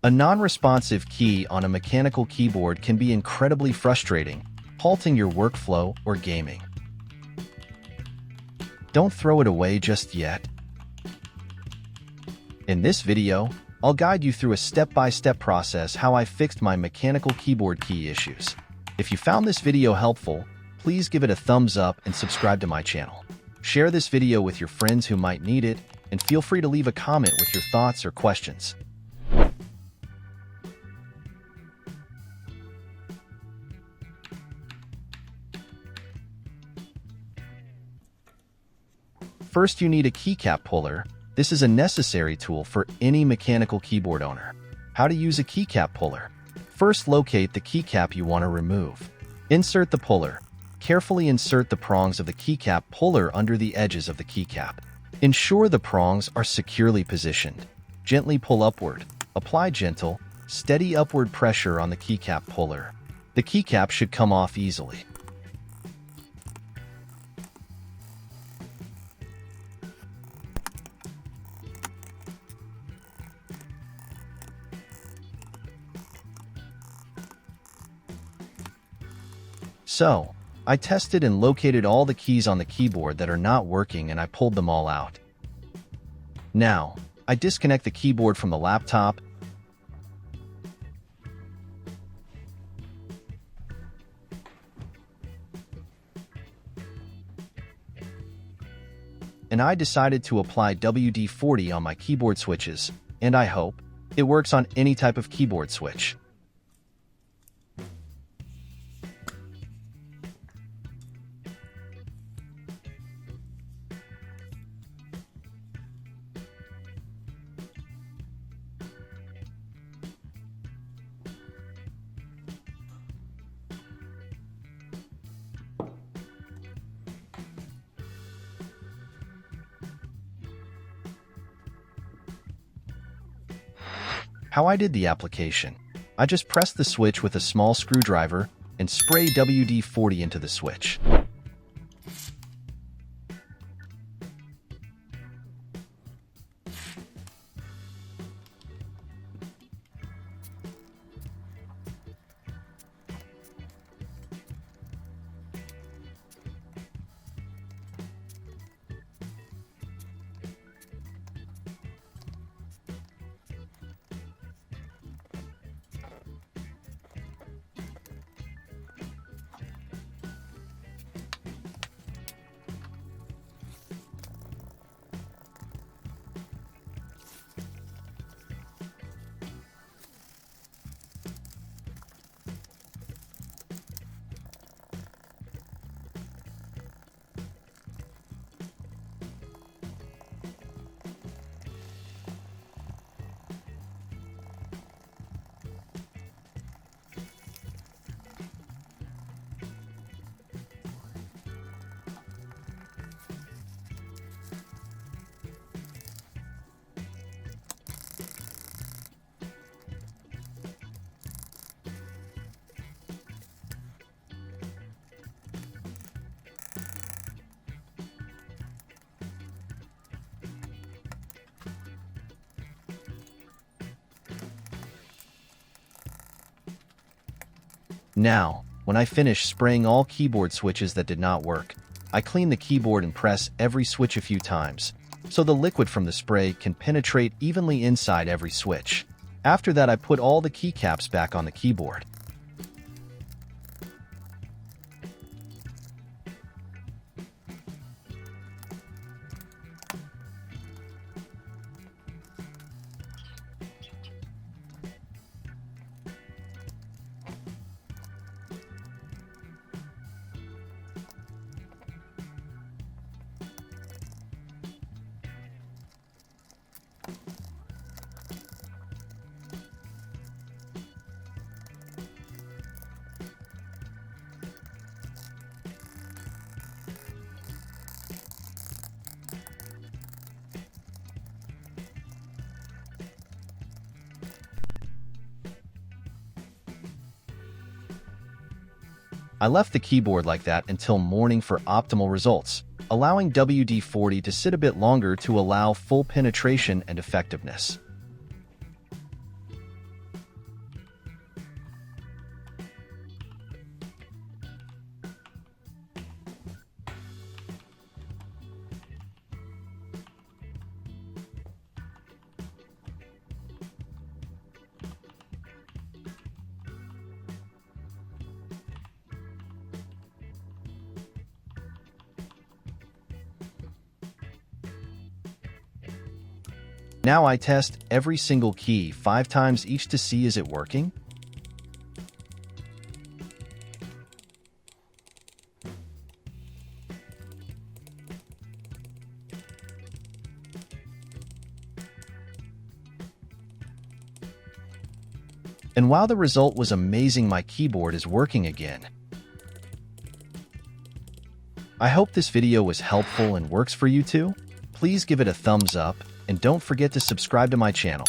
A non-responsive key on a mechanical keyboard can be incredibly frustrating, halting your workflow or gaming. Don't throw it away just yet. In this video, I'll guide you through a step-by-step process how I fixed my mechanical keyboard key issues. If you found this video helpful, please give it a thumbs up and subscribe to my channel. Share this video with your friends who might need it, and feel free to leave a comment with your thoughts or questions. First, you need a keycap puller. This is a necessary tool for any mechanical keyboard owner. How to use a keycap puller? First, locate the keycap you want to remove. Insert the puller. Carefully insert the prongs of the keycap puller under the edges of the keycap. Ensure the prongs are securely positioned. Gently pull upward. Apply gentle, steady upward pressure on the keycap puller. The keycap should come off easily. So, I tested and located all the keys on the keyboard that are not working, and I pulled them all out. Now, I disconnect the keyboard from the laptop and I decided to apply WD-40 on my keyboard switches, and I hope it works on any type of keyboard switch. How I did the application: I just pressed the switch with a small screwdriver and spray WD-40 into the switch. Now, when I finish spraying all keyboard switches that did not work, I clean the keyboard and press every switch a few times, so the liquid from the spray can penetrate evenly inside every switch. After that, I put all the keycaps back on the keyboard. I left the keyboard like that until morning for optimal results, allowing WD-40 to sit a bit longer to allow full penetration and effectiveness. Now I test every single key 5 times each to see is it working. And while the result was amazing, my keyboard is working again. I hope this video was helpful and works for you too. Please give it a thumbs up and don't forget to subscribe to my channel.